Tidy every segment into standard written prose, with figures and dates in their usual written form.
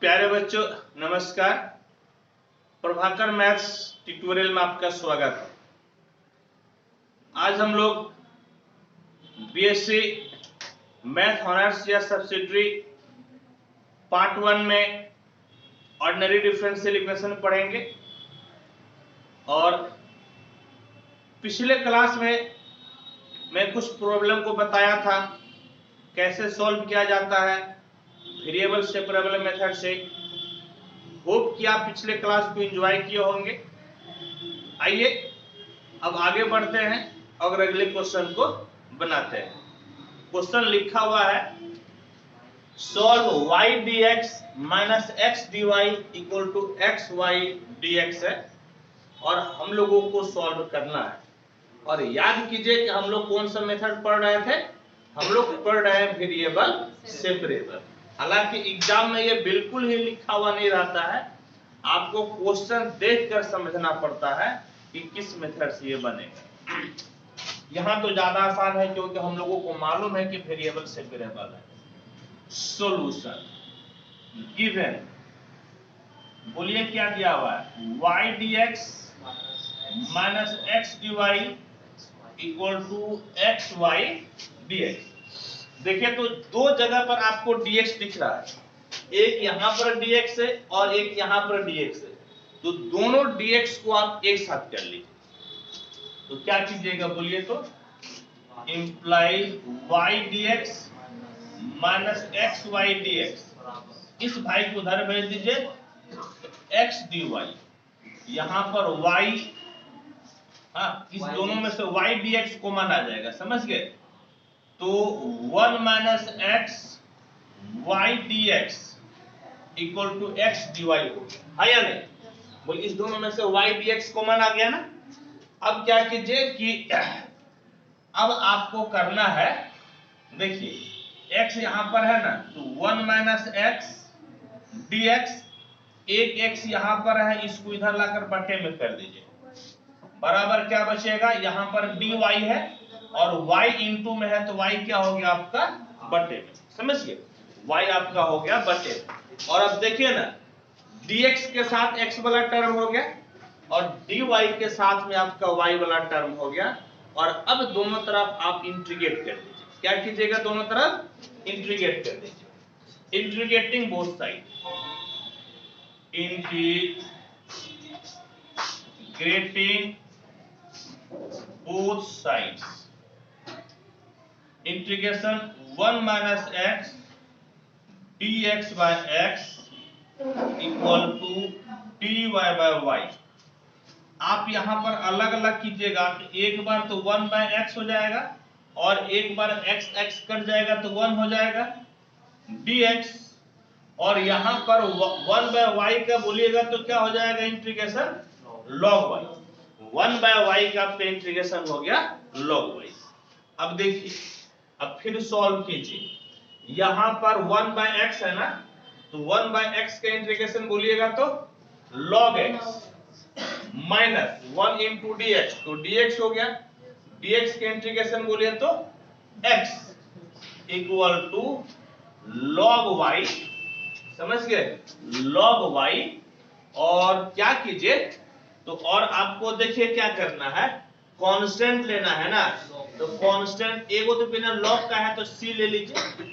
प्यारे बच्चों नमस्कार। प्रभाकर मैथ्स ट्यूटोरियल में आपका स्वागत है। आज हम लोग बीएससी मैथ ऑनर्स या सब्सिडियरी पार्ट 1 में ऑर्डिनरी डिफरेंशियल इक्वेशन पढ़ेंगे और पिछले क्लास में मैं कुछ प्रॉब्लम को बताया था कैसे सॉल्व किया जाता है वेरिएबल सेपरेबल मेथड से। होप कि आप पिछले क्लास को एंजॉय किए होंगे। आइए अब आगे बढ़ते हैं और अगले क्वेश्चन को बनाते हैं। क्वेश्चन लिखा हुआ है solve y dx minus x dy equal to x y dx है और हम लोगों को सॉल्व करना है। और याद कीजिए कि हम लोग कौन सा मेथड पढ़ रहे थे, हम लोग पढ़ रहे हैं वेरिएबल सेपरेबल। हालांकि एग्जाम में ये बिल्कुल ही लिखा हुआ नहीं रहता है, आपको क्वेश्चन देखकर समझना पड़ता है कि किस मेथड से ये बनेगा। यहाँ तो ज्यादा आसान है क्योंकि हम लोगों को मालूम है कि वेरिएबल सेपरेबल है। सॉल्यूशन गिवन, बोलिए क्या दिया हुआ है, y dx minus x dy equal to X Y dx। देखिए तो दो जगह पर आपको dx दिख रहा है, एक यहां पर dx है और एक यहां पर dx है। तो दोनों dx को आप एक साथ कर लीजिए। तो क्या कीजिएगा बोलिए तो implies y dx minus X Y dx, इस भाई को उधर भेज दीजिए x dy, यहां पर y, इस दोनों में से y dx कॉमन आ जाएगा, समझ गए। तो 1 minus X Y dx equal to X dy हो गया, है या नहीं। बोल इस दोनों में से y dx कॉमन आ गया ना। अब क्या कीजिए कि अब आपको करना है, देखिए x यहां पर है ना, तो 1 माइनस एक्स dx, एक x यहां पर है, इसको इधर लाकर बटे में कर दीजिए। बराबर क्या बचेगा, यहां पर dy है और y इंटू में है तो y क्या हो गया आपका बटे में, समझिए y आपका हो गया बटे में। और अब देखिए ना dx के साथ x वाला टर्म हो गया और dy के साथ में आपका y वाला टर्म हो गया। और अब दोनों तरफ आप इंटीग्रेट कर दीजिए। क्या कीजिएगा, दोनों तरफ इंटीग्रेट कर दीजिए। Integrating both side, integrating both sides, integration 1 minus X dx by x equal to dy by y। आप यहां पर अलग अलग कीजिएगा, तो एक बार तो 1 by x हो जाएगा और एक बार x x कट जाएगा तो 1 हो जाएगा dx, और यहां पर 1 by y का बोलिएगा तो क्या हो जाएगा integration log y। 1 by y का आपका इंटीग्रेशन हो गया log y। अब देखिए अब फिर सॉल्व कीजिए, यहां पर 1 by x है ना, तो 1 by x का इंटीग्रेशन बोलिएगा तो log x minus 1 into dx, तो dx हो गया, dx के इंटीग्रेशन बोलिए तो x equal to log y, समझ गए log y। और क्या कीजिए तो और आपको देखिए क्या करना है, कांस्टेंट लेना है ना, तो कांस्टेंट एगो तो बिना लॉग का है तो c ले लीजिए।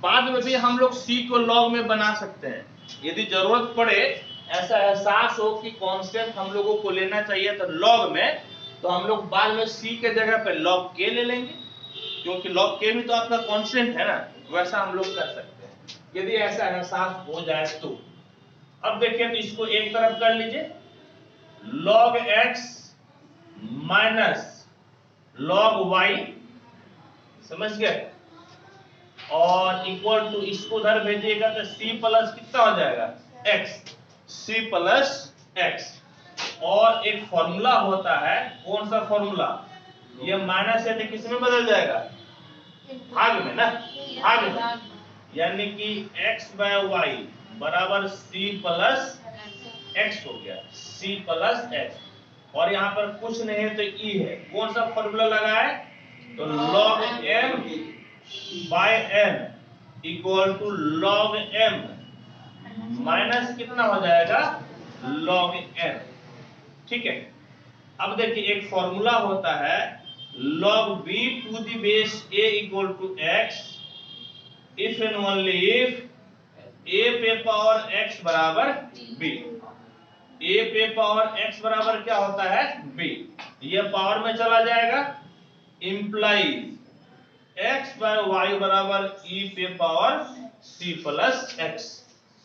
बाद में भी हम लोग c को लॉग में बना सकते हैं, यदि जरूरत पड़े, ऐसा एहसास हो कि कांस्टेंट हम लोगों को लेना चाहिए तो लॉग में, तो हम लोग बाद में c के जगह पे log k ले लेंगे, क्योंकि log k भी तो आपका कांस्टेंट है ना। वैसा हम लोग कर सकते हैं यदि ऐसा एहसास हो जाए तो। अब देखिए तो इसको एक तरफ कर लीजिए, log x minus log y, समझ गए, और इक्वल टू इसको उधर भेजिएगा तो c प्लस कितना हो जाएगा x, c प्लस x। और एक फॉर्मूला होता है, कौन सा फॉर्मूला, ये माइनस है तो किस में बदल जाएगा, भाग में ना, भाग में, यानी कि x बाय y बराबर c प्लस x हो गया, c प्लस x। और यहाँ पर कुछ नहीं है तो e है, कौन सा फॉर्मूला लगा है, तो log m by n equal to log m minus कितना हो जाएगा log n। ठीक है, अब देखिए एक फॉर्मूला होता है log b to the base a equal to x if and only if a पे पावर x बराबर b। a पे पावर x बराबर क्या होता है b, ये पावर में चला जाएगा, इंप्लाइज x बाय y बराबर e पे पावर c प्लस x।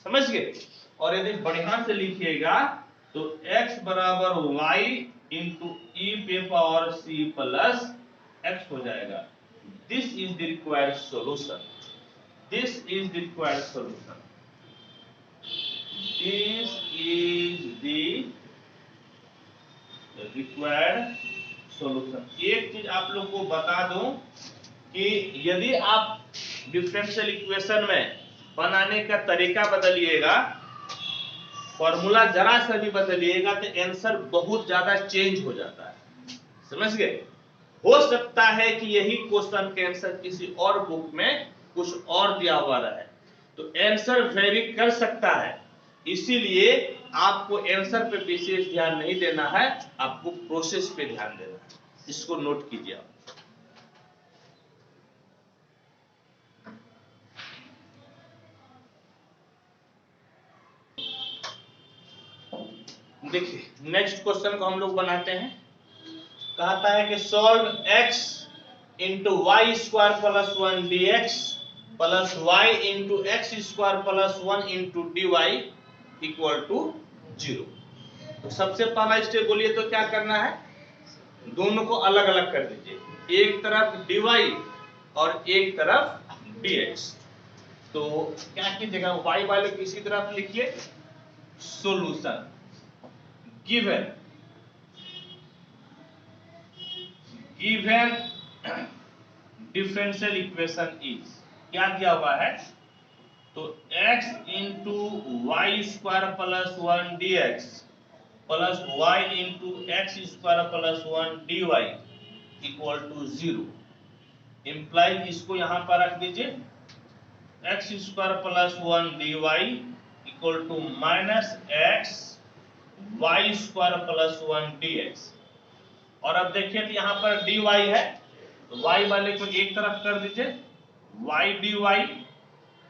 समझ गए? और यदि बढ़िया से लिखिएगा तो x बराबर y इंटू e पे पावर c प्लस x हो जाएगा। This is the required solution. This is the required solution. This is the required solution. एक चीज आप लोग को बता दूं कि यदि आप डिफरेंशियल इक्वेशन में बनाने का तरीका बदलिएगा, फॉर्मूला जरा सा भी बदलिएगा तो आंसर बहुत ज्यादा चेंज हो जाता है। समझ गए? हो सकता है कि यही क्वेश्चन के आंसर किसी और बुक में कुछ और दिया हुआ रहे, तो आंसर वेरी कर सकता है। इसीलिए आपको आंसर पे विशेष ध्यान नहीं देना है, आपको प्रोसेस पे ध्यान देना है। इसको नोट कीजिए आप। देखिए नेक्स्ट क्वेश्चन को हम लोग बनाते हैं। कहता है कि solve x into Y square plus 1 dx plus y into X square plus 1 into dy equal to 0। तो सबसे पहला स्टेप बोलिए तो क्या करना है, दोनों को अलग अलग कर दीजिए, एक तरफ dy और एक तरफ dx। तो क्या कीजिएगा, y वाले को इसी तरफ लिखिए, solution given differential equation is, क्या दिया हुआ है, तो x into Y square plus 1 dx plus y into X square plus 1 dy equal to 0। Implies इसको यहां पर रख दीजिए, X square plus 1 dy equal to minus X Y square plus 1 dx। और अब देखिए तो यहाँ पर dy है, तो y वाले को एक तरफ कर दीजिए, y dy,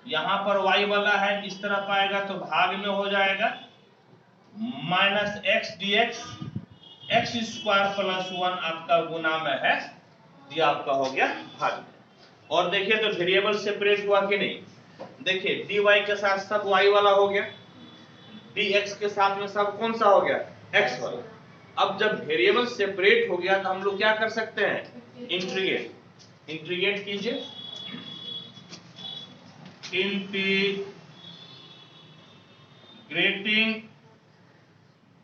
यहाँ पर y वाला है इस तरफ आएगा तो भाग में हो जाएगा, minus X dx, x square plus 1 आपका गुना में है, ये आपका हो गया भाग में। और देखिए तो वेरिएबल सेपरेट हुआ कि नहीं, देखिए dy के साथ सब y वाला हो गया, dx के साथ में सब कौन सा हो गया, x वाला। अब जब वेरिएबल सेपरेट हो गया तो हम लोग क्या कर सकते हैं, इंटीग्रेट। इंटीग्रेट कीजिए, इंटीग्रेटिंग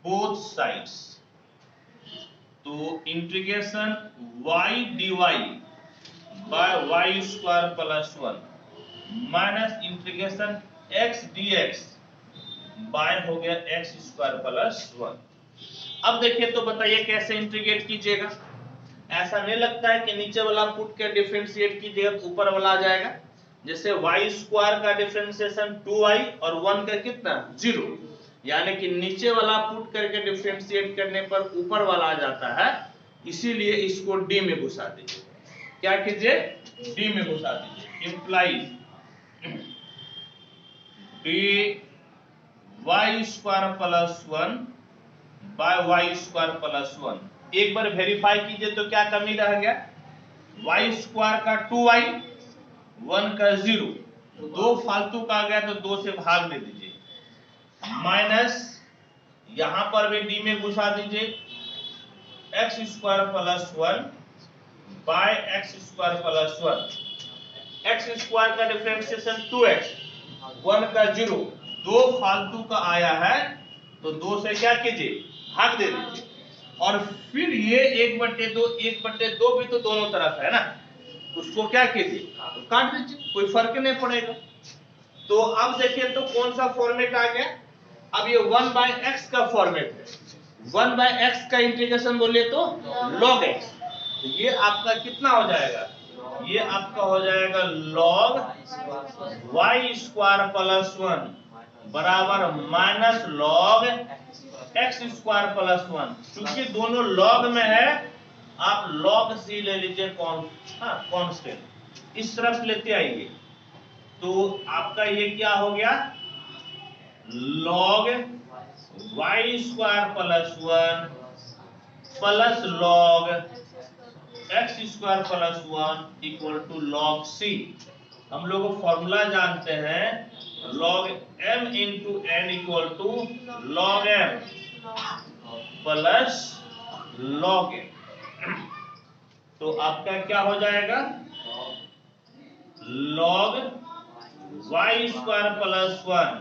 बोथ साइड्स, तो integration y dy by Y square plus 1 minus integration x dx by हो गया एक्स स्क्वायर प्लस 1। अब देखिए तो बताइए कैसे इंटीग्रेट कीजिएगा। ऐसा नहीं लगता है कि नीचे वाला पुट के डिफरेंशिएट कीजिएगा तो ऊपर वाला आ जाएगा। जैसे y स्क्वायर का डिफरेंशिएशन 2y और 1 का कितना 0, यानी कि नीचे वाला पुट करके डिफरेंशिएट करने पर ऊपर वाला आ जाता है, इसीलिए इसको d में घुसा दीजिए। क्या कीजिए, d में घुसा दीजिए। Implies d y square plus 1 by Y square plus 1। एक बार वेरीफाई कीजिए तो क्या कमी रह गया, y स्क्वायर का 2y, 1 का 0, दो फालतू का आ गया तो 2 से भाग दे दीजिए, माइनस यहां पर भी d में घुसा दीजिए, X square plus 1 by X square plus 1। X square का डिफरेंशिएशन 2x, 1 का 0, दो फालतू का आया है तो 2 से क्या कीजिए, भाग दे दीजिए। और फिर ये 1/2, 1/2 भी तो दोनों तरफ है ना, उसको क्या कीजिए, तो काट दीजिए, कोई फर्क नहीं पड़ेगा। तो अब देखिए तो कौन सा फॉर्मेट आ गया, अब ये 1/x का फॉर्मेट है। 1/x का इंटीग्रेशन बोलिए तो log x, तो ये आपका कितना हो जाएगा, ये आपका हो जाएगा log y स्क्वायर प्लस 1 बराबर minus log X square plus 1। क्योंकि दोनों लॉग में है, आप लॉग सी ले लीजिए कांस्टेंट, इस तरफ लेते आइए। तो आपका ये क्या हो गया, log Y square plus 1 plus log X square plus 1 equal to log C. हम लोग फॉर्मूला जानते हैं, log m into n equal to log m plus log n। तो आपका क्या हो जाएगा, log y square plus 1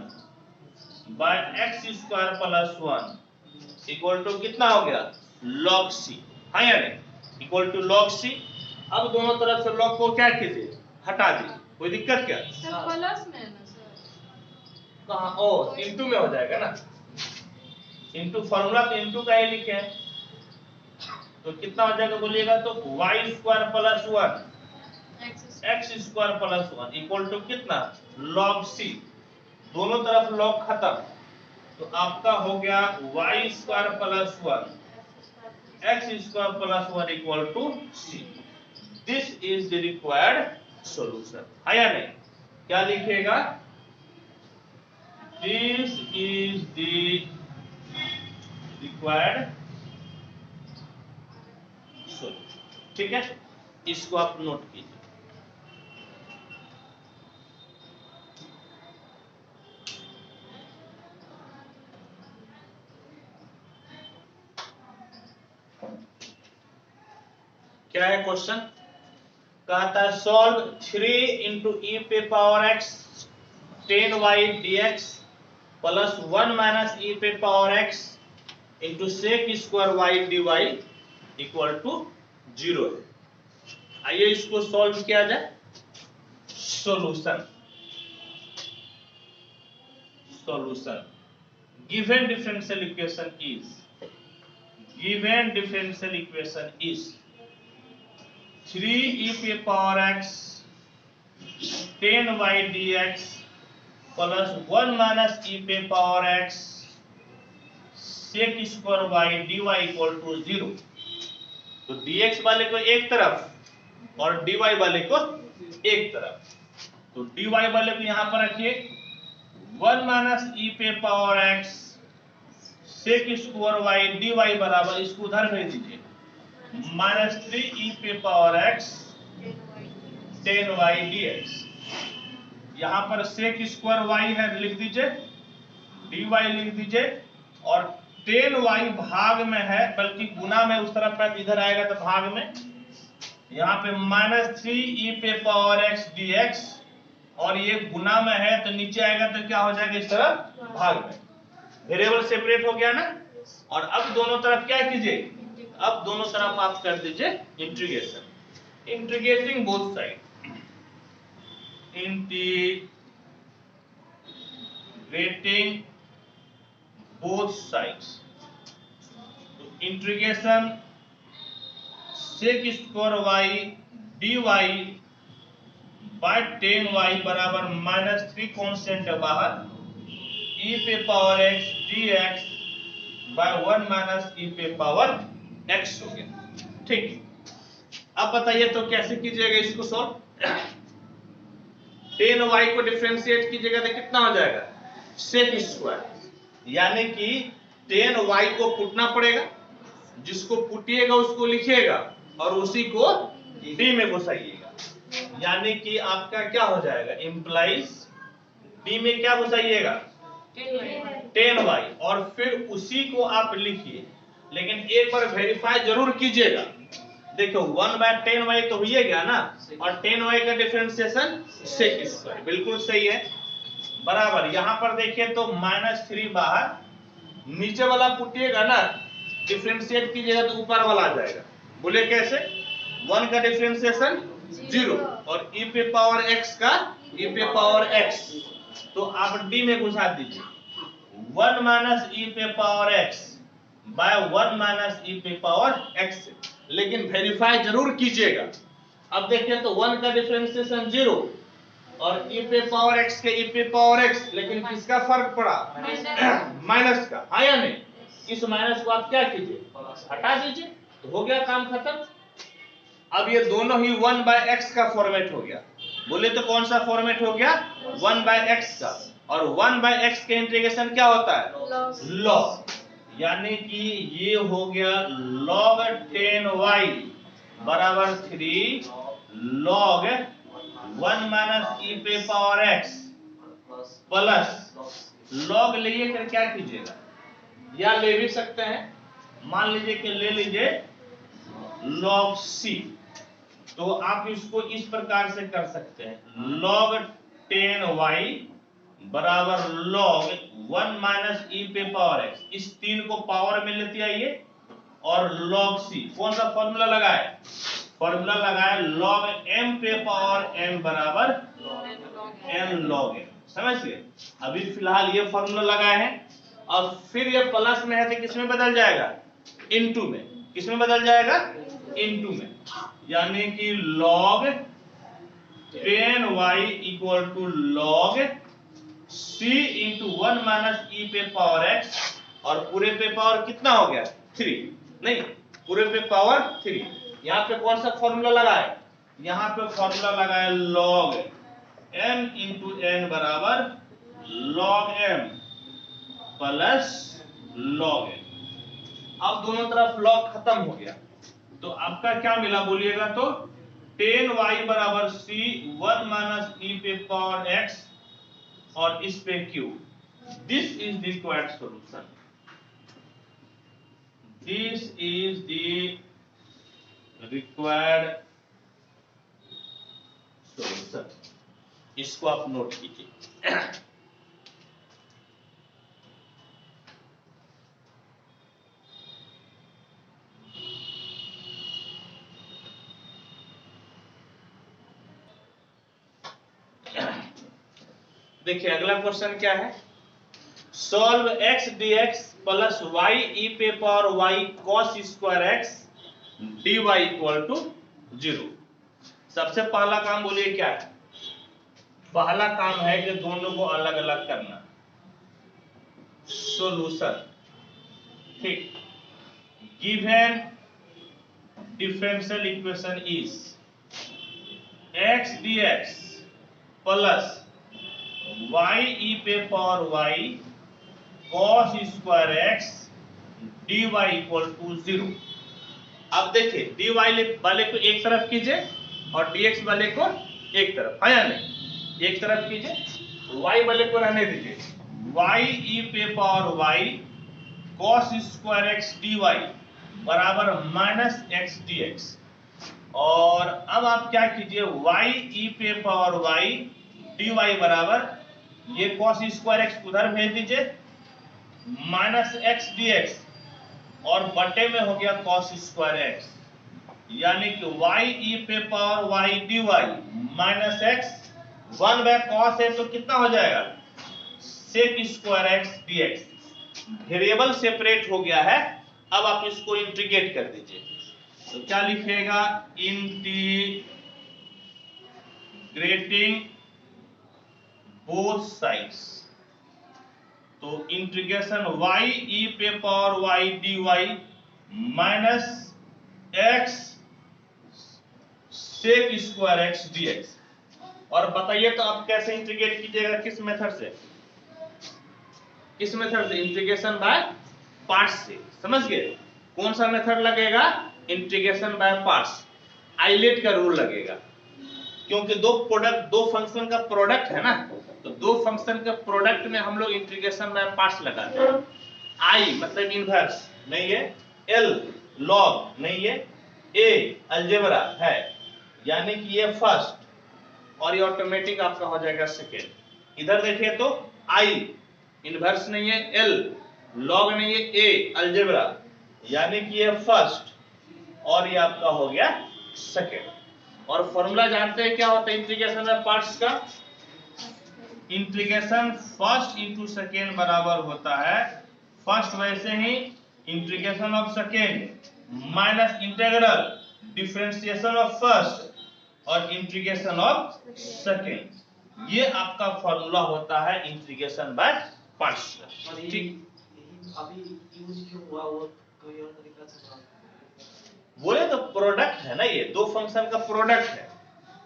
by X square plus 1 equal to कितना हो गया, लॉग सी। हाँ या नहीं, इक्वल टू लॉग सी। अब दोनों तरफ से लॉग को क्या कीजिए, हटा दीजिए, कोई दिक्कत क्या, प्लस में है ना सर, कहाँ, ओ इनटू में हो जाएगा ना, इनटू फॉर्मूला तो इनटू का ही लिखे हैं। तो कितना हो जाएगा बोलिएगा, तो y square plus 1 x square plus 1 equal to कितना, लॉग सी। दोनों तरफ लॉग खत्म, तो आपका हो गया y square plus 1 x square plus 1 equal to c. This is the required solution, है या नहीं। क्या लिखिएगा, this is the required solution. ठीक है, इसको आप नोट कीजिए। क्या है क्वेश्चन, कहता है सॉल्व 3 इंटू ई पे power X 10y dx plus 1 minus E पे power X into sec square y dy equal to 0। आइए इसको सॉल्व किया जाए। Solution, solution given differential equation is 3 e पे power x 10y dx plus 1 minus e पे power x sec square y dy equal to 0। तो dx वाले को एक तरफ और dy वाले को एक तरफ। तो dy वाले को यहां पर रखिए, 1 माइनस e पे power x sec square y dy बराबर, इसको उधर भेज दीजिए, माइनस 3 e पे पावर x 10y dx। यहां पर sec स्क्वायर y है, लिख दीजिए, dy लिख दीजिए, और 10y भाग में है, बल्कि गुना में उस तरफ है, इधर आएगा तो भाग में। यहाँ पे माइनस 3 e पे पावर x dx, और ये गुना में है तो नीचे आएगा तो क्या हो जाएगा, इस तरफ भाग में। वेरिएबल सेपरेट हो गया ना। और अब दोनों तरफ क्या कीजिए, अब दोनों तरफ आप कर दीजिए integration, integrating both side, integrating both sides. तो integration sec square y dy by 10y बराबर माइनस 3 कॉन्स्टेंट है बाहर, e पे power x dx by 1 minus e पे पावर x हो गया। ठीक, अब बताइए तो कैसे कीजिएगा इसको सॉल्व। 10y को डिफरेंशिएट कीजिएगा तो कितना हो जाएगा, सेक स्क्वायर, यानी कि 10y को पुटना पड़ेगा, जिसको पुटिएगा उसको लिखिएगा और उसी को d में घुसाइएगा, यानी कि आपका क्या हो जाएगा, इंप्लाइज d में क्या घुसाइएगा, 10y, और फिर उसी को आप लिखिए। लेकिन एक बार वेरीफाई जरूर कीजिएगा। देखो 1 बाय 10y तो हुई गया ना, और 10y का डिफरेंशिएशन सेक स्क्वायर, बिल्कुल सही है, बराबर। यहां पर देखिए तो माइनस 3 बाहर, नीचे वाला पुटिएगा ना, डिफरेंशिएट कीजिएगा तो ऊपर वाला आ जाएगा। बोले कैसे, 1 का डिफरेंशिएशन 0 और e पे पावर x का e पे पावर x, तो आप d में घुसा दीजिए, 1 माइनस e पे power x by 1 minus e पे पावर x। लेकिन वेरीफाई जरूर कीजिएगा। अब देखिए तो 1 का डिफरेंशिएशन 0 और e पे पावर x के e पे पावर x, लेकिन किसका फर्क पड़ा? माइनस का, हाँ या नहीं? इस माइनस को आप क्या कीजिए, हटा दीजिए, तो हो गया काम खत्म। अब ये दोनों ही 1/x का फॉर्मेट हो गया। बोले तो कौन सा फॉर्मेट हो गया? 1/x का। और 1/x के इंटीग्रेशन क्या होता है? लॉग। यानी कि ये हो गया log 10y बराबर 3 log 1 माइनस e पे पावर x प्लस log लिए कर क्या कीजिएगा, या ले भी सकते हैं, मान लीजिए कि ले लीजिए log c, तो आप इसको इस प्रकार से कर सकते हैं log 10y बराबर log 1 माइनस e पे पावर x, इस 3 को पावर में लेते आइए, और log c, कौन सा फॉर्मूला लगाए? फॉर्मूला लगाए log m पे पावर m बराबर n log m। समझ गए? अभी फिलहाल ये फॉर्मूला लगाए हैं, और फिर ये प्लस में है तो किस में बदल जाएगा? इनटू में। किस में बदल जाएगा? इनटू में। यानी कि log 10y equal to log c into 1 minus e पे पावर x, और पूरे पे पावर कितना हो गया? 3, नहीं, पूरे पे पावर 3। यहाँ पे कौन सा फॉर्मूला लगाए? यहाँ पे फॉर्मूला लगाए log m इंटू n बराबर log m plus log n। अब दोनों तरफ log खत्म हो गया, तो आपका क्या मिला बोलिएगा तो? 10y बराबर c 1 माइनस e पे पावर x और इस पे q। This is the required solution. This is the required solution. इसको आप नोट कीजिए। देखिए अगला क्वेश्चन क्या है? Solve x dx plus y e पे power y cos square x dy equal to 0। सबसे पहला काम बोलिए क्या है? पहला काम है कि दोनों को अलग अलग करना। सॉल्यूशन, ठीक। Given differential equation is x dx plus y e पे power y cos square x dy equal to 0। अब देखिए dy वाले को एक तरफ कीजिए और dx वाले को एक तरफ, है या नहीं? एक तरफ कीजिए, y वाले को रहने दीजिए। y e पे power y cos square x dy बराबर माइनस x dx। और अब आप क्या कीजिए, y e पे पावर y dy बराबर ये cos स्क्वायर x उधर भेज दीजिए, माइनस x dx, और बटे में हो गया cos स्क्वायर x, यानी कि y e पे power y dy minus x 1/cos है तो कितना हो जाएगा? sec square x dx। Variable separate हो गया है, अब आप इसको इंटीग्रेट कर दीजिए, तो क्या लिखिएगा? इंटीग्रेटिंग बोथ साइड्स, तो इंटीग्रेशन y e पे power y dy minus x sec square x dx। और बताइए तो आप कैसे इंटीग्रेट कीजिएगा? किस मेथड से? किस मेथड से? इंटीग्रेशन बाय पार्ट्स से। समझ गए? कौन सा मेथड लगेगा? Integration by parts. आइलेट का रूल लगेगा, क्योंकि दो फंक्शन का प्रोडक्ट है ना, तो दो फंक्शन के प्रोडक्ट में हम लोग इंटीग्रेशन बाय पार्ट्स लगाते हैं। आई मतलब इनवर्स नहीं है, एल लॉग नहीं है, ए अलजेब्रा है, यानी कि ये फर्स्ट और ये ऑटोमेटिक आपका हो जाएगा सेकेंड। इधर देखिए तो आई इनवर्स नहीं है, एल लॉग नहीं है, ए अलजेब्रा, यानी कि ये फर्स्ट और ये आपका हो गया सेकेंड। और फॉर्मूला जानते हैं क्या होता है इंटीग्रेशन ऑफ पार्ट्स का? इंटीग्रेशन फर्स्ट इंटू सेकेंड बराबर होता है फर्स्ट, वैसे ही integration of second minus integral differentiation of first और इंटीग्रेशन ऑफ सेकेंड। ये आपका फॉर्मूला होता है इंटीग्रेशन बाय पार्शियल। और ये ठीक, यही अभी यूज क्यों हुआ, वो कोई और तरीका से हुआ? बोले तो प्रोडक्ट है ना, ये दो फंक्शन का प्रोडक्ट है,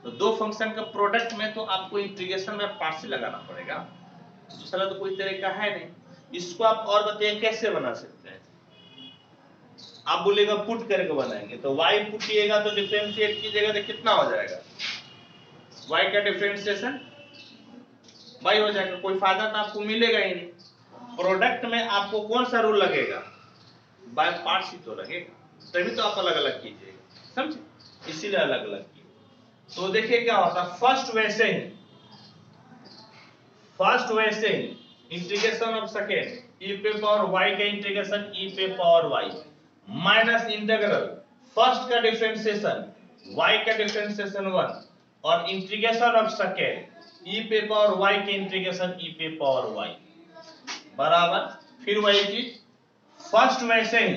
तो दो फंक्शन का प्रोडक्ट में तो आपको इंटीग्रेशन में पार्शियल लगाना पड़ेगा, दूसरा तो कोई तरीका है नहीं। इसको आप और बताइए कैसे बना सकते हैं? आप बोलेगा पुट करके बनाएंगे, तो y पुटिएगा तो डिफरेंशिएट कीजिएगा तो कितना हो जाएगा? y का डिफरेंशिएशन y हो जाएगा, कोई फायदा तो आपको मिलेगा ही नहीं। प्रोडक्ट में आपको कौन सा रूल लगेगा? बाय पार्ट्स ही तो लगेगा, तभी तो आप अलग अलग कीजिएगा, समझे? इसीलिए अलग अलग कीजिए। तो देखिए क्या होता है, फर्स्ट वैसे ही इंटीग्रेशन ऑफ सेकेंड e पे पावर y का इंटीग्रेशन e पे power y minus integral first का डिफरेंशिएशन y का डिफरेंशिएशन 1 और इंटीग्रेशन ऑफ सेकेंड e पे पावर y के इंटीग्रेशन e पे पावर y बराबर। फिर वही चीज फर्स्ट वैसे ही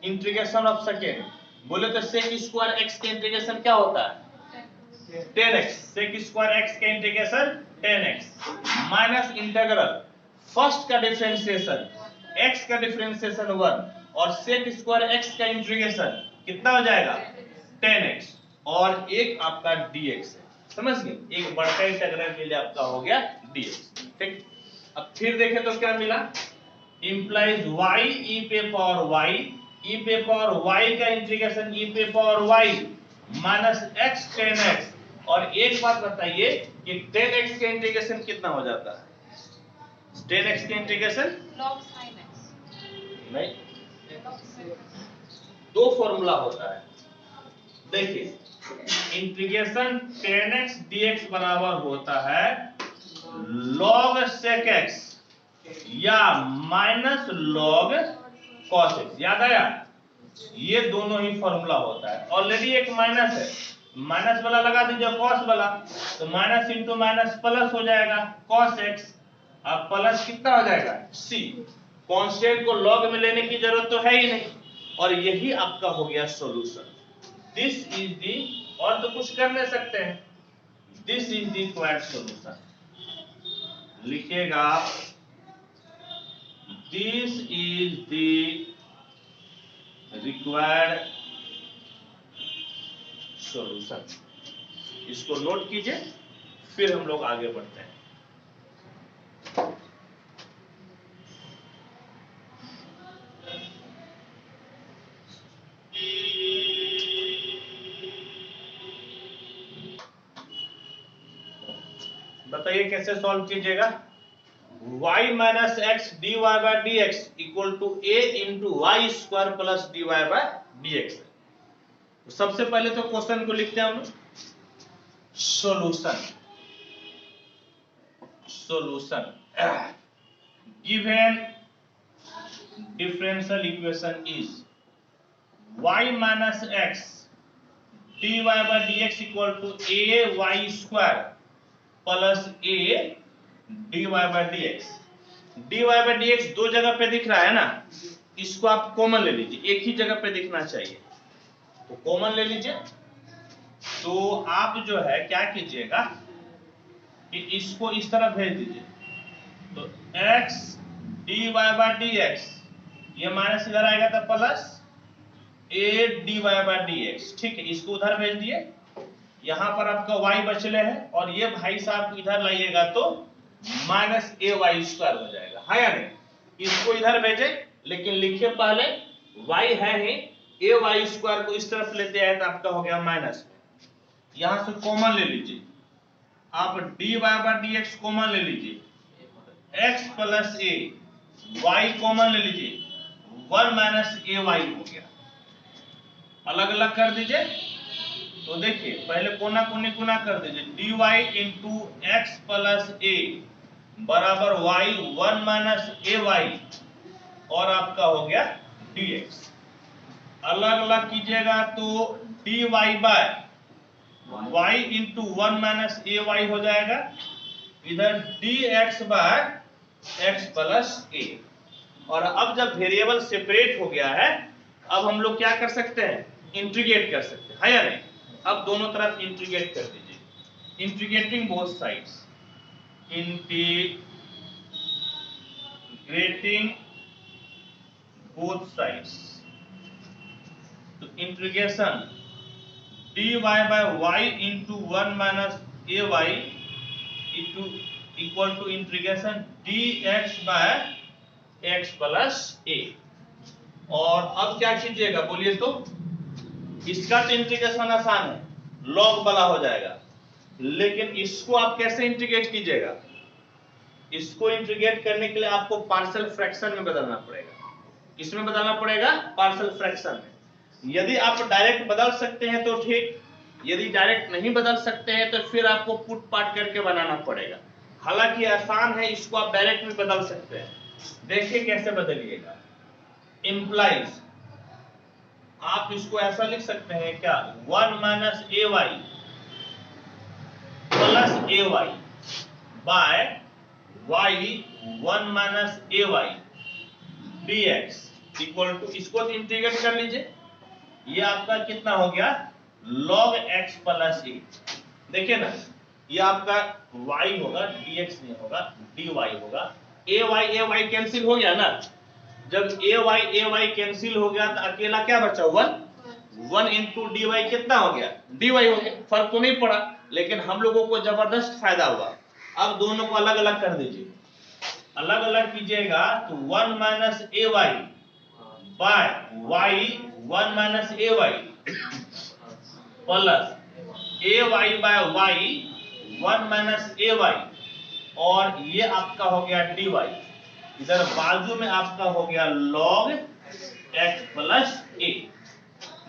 इंटीग्रेशन ऑफ सेकेंड, बोले तो sec स्क्वायर x का इंटीग्रेशन क्या होता है? 10x। sec स्क्वायर x का integration 10x minus integral first का डिफरेंशिएशन x का डिफरेंशिएशन 1 और sec स्क्वायर x का इंटीग्रेशन कितना हो जाएगा? 10x और एक आपका dx है, समझ गए? एक बढ़ता इंटीग्रल के लिए आपका हो गया dx। ठीक, अब फिर देखें तो क्या मिला? इंप्लाइज y e पे पावर y e पे पावर y का इंटीग्रेशन e पे power y minus x 10x। और एक बात बताइए कि 10x का इंटीग्रेशन कितना हो जाता है? 10x का इंटीग्रेशन log sin x, नहीं, log sin x। दो फॉर्मूला होता है। देखिए इंटीग्रेशन 10x dx बराबर होता है log sec x या माइनस log cos x। याद आया? ये दोनों ही फॉर्मूला होता है। ऑलरेडी एक माइनस है, माइनस वाला लगा दीजिए cos वाला, तो माइनस इंटू माइनस प्लस हो जाएगा cos x। अब प्लस कितना हो जाएगा? c। कांस्टेंट को log में लेने की जरूरत तो है ही नहीं, और यही आपका हो गया सॉल्यूशन। दिस इज दी, और तो कुछ कर नहीं सकते हैं, this is the required solution. लिखिएगा this is the required solution. इसको नोट कीजिए, फिर हम लोग आगे बढ़ते हैं। बताइए कैसे सॉल्व कीजिएगा? y minus x d y by d x equal to a into Y square plus d y by d x. तो सबसे पहले तो क्वेश्चन को लिखते हैं हम लोग, solution given differential equation is y minus x d y by d x equal to a y square plus a dy by dx। dy by dx दो जगह पे दिख रहा है ना, इसको आप कॉमन ले लीजिए, एक ही जगह पे दिखना चाहिए, तो कॉमन ले लीजिए। तो आप जो है क्या कीजिएगा कि इसको इस तरह भेज दीजिए, तो x dy by dx ये माइनस इधर आएगा तो plus a dy by dx। ठीक है, इसको उधर भेज दिए, यहां पर आपका y बचले है, और ये भाई साहब इधर लाइएगा तो माइनस ए वाई स्क्वायर हो जाएगा, है या नहीं? इसको इधर भेजे, लेकिन लिखिए पहले y है ही, ए वाई स्क्वायर को इस तरफ लेते हैं तो आपका हो गया माइनस में। यहां से कॉमन ले लीजिए, आप dy बाई dx कॉमन ले लीजिए, x प्लस ए, y कॉमन ले लीजिए, 1 माइनस ए वाई हो गया। अलग अलग कर दीजिए, तो देखिए पहले कोना कोनी गुना कर दीजिए, dy इंटू एक्स प्लस ए बराबर y 1 माइनस ए वाई, और आपका हो गया dx। अलग अलग कीजिएगा तो dy by y into 1 minus a y हो जाएगा, इधर dx by x plus a. और अब जब वेरिएबल सेपरेट हो गया है, अब हम लोग क्या कर सकते हैं? इंटीग्रेट कर सकते हैं, है या नहीं? अब दोनों तरफ इंटीग्रेट कर दीजिए, integrating both sides. Integrating both sides, तो integration dy by y into 1 minus ay equal to integration dx by x plus a। और अब क्या कीजिएगा बोलिए तो, इसका तो इंटीग्रेशन आसान है, log वाला हो जाएगा, लेकिन इसको आप कैसे इंटीग्रेट कीजिएगा? इसको इंटीग्रेट करने के लिए आपको पार्शियल फ्रैक्शन में बदलना पड़ेगा। किसमें बदलना पड़ेगा? पार्शियल फ्रैक्शन में। यदि आप डायरेक्ट बदल सकते हैं तो ठीक, यदि डायरेक्ट नहीं बदल सकते हैं तो फिर आपको पुट पार्ट करके बनाना पड़ेगा। हालांकि आसान है, इसको आप डायरेक्ट भी बदल सकते हैं। देखिए कैसे बदलिएगा। इंप्लाइज, आप इसको ऐसा लिख सकते हैं क्या, 1 minus a y plus a y by y 1 minus a y d x equal to, इसको इंटीग्रेट कर लीजिए, ये आपका कितना हो गया, log x प्लस ए। देखिए ना, ये आपका y होगा, dx नहीं होगा, dy होगा, ए वाई कैंसिल हो गया ना। जब ए वाई कैंसिल हो गया तो अकेला क्या बचा, 1 इंटू डी वाई कितना हो गया, dy हो गया। फर्क तो नहीं पड़ा, लेकिन हम लोगों को जबरदस्त फायदा हुआ। अब दोनों को अलग अलग कर दीजिए, अलग अलग कीजिएगा तो 1 minus a y by y 1 minus a y plus a y by y 1 minus a Y, और ये आपका हो गया डी वाई। इधर बाजू में आपका हो गया log x प्लस ए।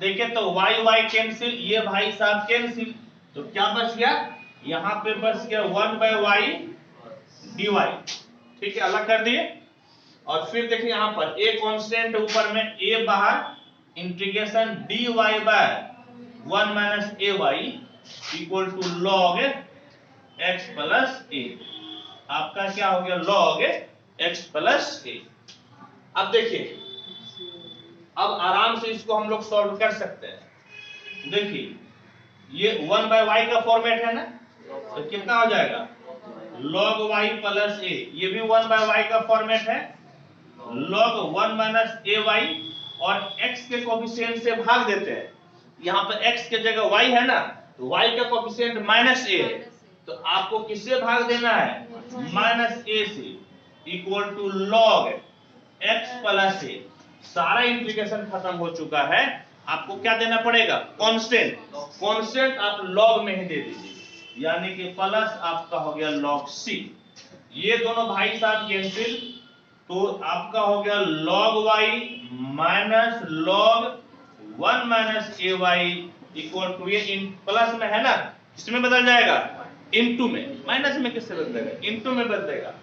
देखिए तो वाई वाई कैंसिल, ये भाई साहब कैंसिल, तो क्या बच गया, यहाँ पे बच गया 1 बाय वाई डी वाई। ठीक है, अलग कर दिए। और फिर देखिए यहाँ पर a कांस्टेंट ऊपर में, a बाहर, integration dy by 1 minus a y equal to log x plus a. आपका क्या हो गया, log x प्लस ए। अब देखिए, अब आराम से इसको हम लोग सॉल्व कर सकते हैं। देखिए ये 1 बाय वाई का फॉर्मेट है ना, तो कितना हो जाएगा, log y प्लस ए। ये भी 1 बाय वाई का फॉर्मेट है, log 1 माइनस ए वाई, और x के कोफिशिएंट से भाग देते हैं। यहाँ पर x के जगह y है ना, तो y का कोफिशिएंट माइनस ए है, तो आपको किससे भाग देना है, माइनस ए से, equal to log x plus a. सारा इंटीग्रेशन खत्म हो चुका है, आपको क्या देना पड़ेगा, कांस्टेंट। कांस्टेंट आप log में ही दे दीजिए, यानी कि प्लस आपका हो गया log c। ये दोनों भाई साहब कैंसिल, तो आपका हो गया log y minus log 1 minus a y equal to, ये इन प्लस में है ना, किसमें बदल जाएगा, इनटू में। माइनस में किससे बदलेगा, इनटू में बदलेगा,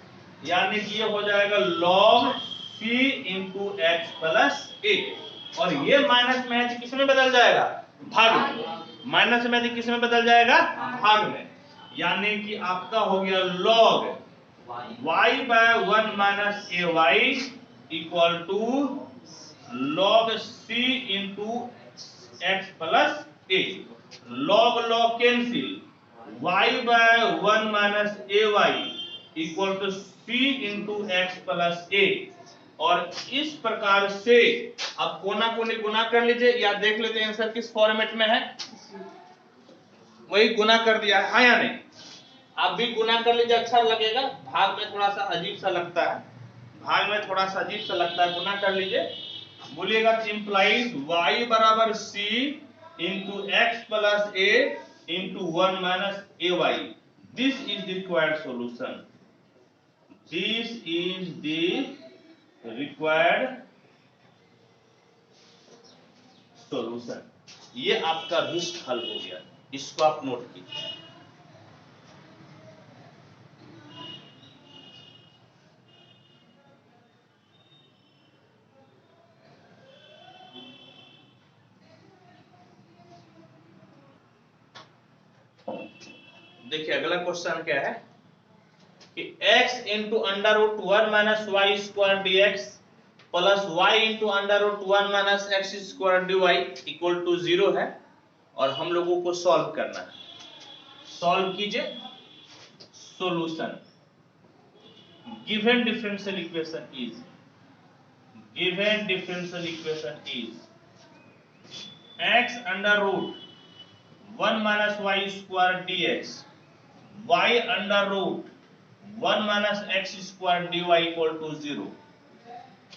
यानी कि ये हो जाएगा log c into x plus a. और ये माइनस में है तो किसमें बदल जाएगा, भाग में। माइनस में है तो किसमें बदल जाएगा, भाग में, यानी कि आपका हो गया log y by 1 minus a y equal to log c into x plus a. log cancel, y by 1 minus a y equal to c into x plus a. और इस प्रकार से अब कोना कोनी गुना कर लीजिए, या देख लेते हैं आंसर किस फॉर्मेट में है, वही गुना कर दिया है, हाँ या नहीं। आप भी गुना कर लीजिए, अच्छा लगेगा। भाग में थोड़ा सा अजीब सा लगता है, गुना कर लीजिए। बोलिएगा इंप्लाइज y बराबर c into x plus a into 1 minus a y. This is the required solution, this is the required solution. ये आपका रिस्ट हल हो गया, इसको आप नोट कीजिए। देखिए अगला क्वेश्चन क्या है कि x into under root 1 minus y square d x plus y into under root 1 minus x square d y equal to 0 है, और हम लोगों को सॉल्व करना है। सॉल्व कीजिए, solution given differential equation is x under root 1 minus y square dx y under root 1 minus x square dy equal to 0।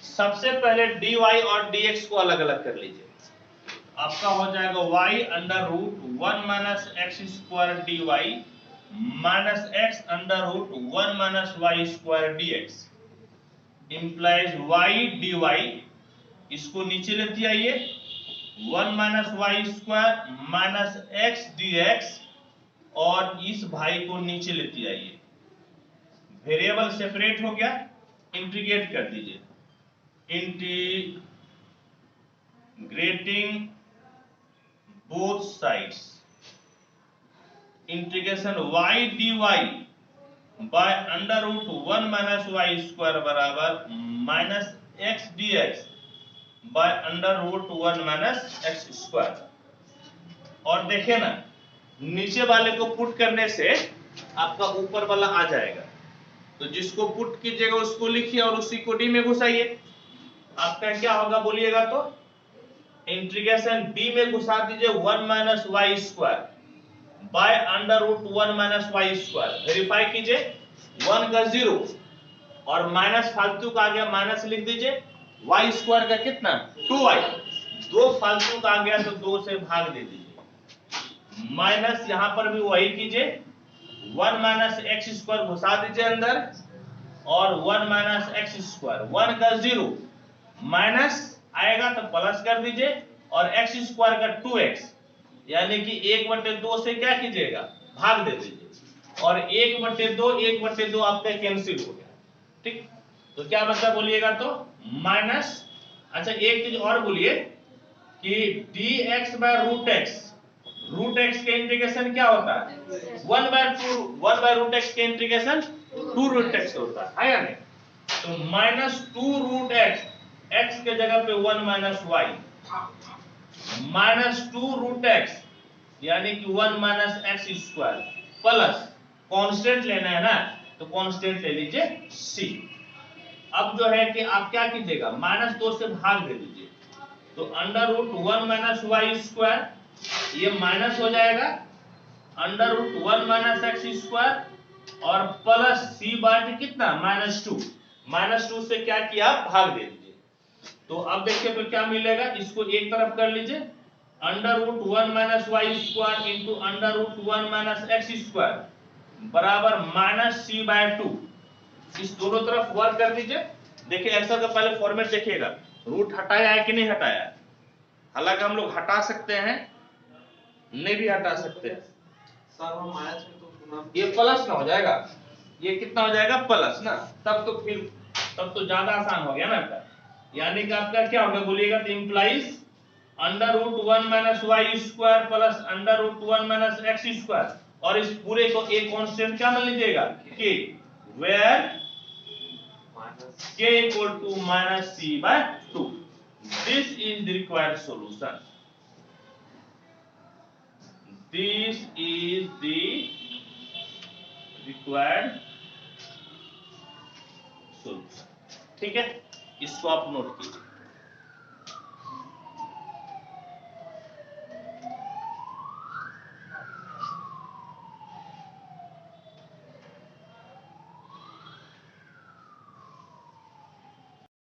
सबसे पहले dy और dx को अलग अलग कर लीजिए। आपका हो जाएगा y under root 1 minus x square dy minus x under root 1 minus y square dx implies y dy। इसको नीचे लेते आइए 1 minus y square minus x dx और इस भाई को नीचे लेते आइए। वेरिएबल सेपरेट हो गया, इंटीग्रेट कर दीजिए। Integrating both sides integration y dy by under root 1 minus y square बराबर minus x dx by under root 1 minus x square. और देखिए ना, नीचे वाले को पुट करने से आपका ऊपर वाला आ जाएगा, तो जिसको पुट कीजिएगा उसको लिखिए और उसी को डी में घुसाइए। आपका क्या होगा बोलिएगा तो इंटीग्रेशन डी में घुसा दीजिए 1 minus y square by under root 1 minus y square. Verify कीजिए 1 का 0 और माइनस फालतू का आ गया, माइनस लिख दीजिए। वाई स्क्वायर का कितना 2y, 2 फालतू का आ गया तो 2 से भाग दे दीजिए। माइनस यहां पर भी वही कीजिए 1 माइनस एक्स स्क्वायर घुसा दीजिए अंदर और 1 माइनस एक्स स्क्वायर। 1 का 0 माइनस आएगा तो प्लस कर दीजिए और एक्स स्क्वायर का 2x यानी कि 1/2 से क्या कीजिएगा भाग दे दीजिए और 1/2 आपका कैंसिल हो गया। ठीक, तो क्या बचा बोलिएगा तो माइनस। अच्छा एक चीज और बोलिए कि dx बाय रूट x के इंटीग्रेशन क्या होता है 1 बाय रूट x के इंटीग्रेशन 2 रूट x होता है या नहीं। तो माइनस 2 रूट x के जगह पे 1 minus y minus 2 root x यानी कि 1 minus x square plus constant लेना है ना तो कांस्टेंट ले लीजिए c। अब जो है कि आप क्या कीजिएगा माइनस 2 से भाग दे दीजिए तो under root 1 minus y square ये माइनस हो जाएगा under root 1 minus x square और प्लस c बाय कितना माइनस 2 से क्या किया भाग दे दीजिए। तो अब देखिए तो क्या मिलेगा, इसको एक तरफ कर लीजिए under root 1 minus y square into under root 1 minus x square बराबर माइनस c बाय 2। इस दोनों तरफ वर्क कर दीजिए। देखिए आंसर का पहले फॉर्मेट देखिएगा, रूट हटाया है कि नहीं हटाया है। हालांकि हम लोग हटा सकते हैं, नहीं भी हटा सकते हैं। सर हम माइनस में तो सुना ये प्लस ना हो जाएगा, ये कितना हो जाएगा प्लस ना, तब तो ज्यादा आसान हो गया ना। यानी कि आपका क्या होगा बोलिएगा तो implies under root 1 minus y square plus under root 1 minus x square और इस पूरे को एक कांस्टेंट क्या मान लीजिएगा k where k equal to minus c by 2। This is the required solution. This is the required solution. ठीक है, इसको आप नोट कीजिए।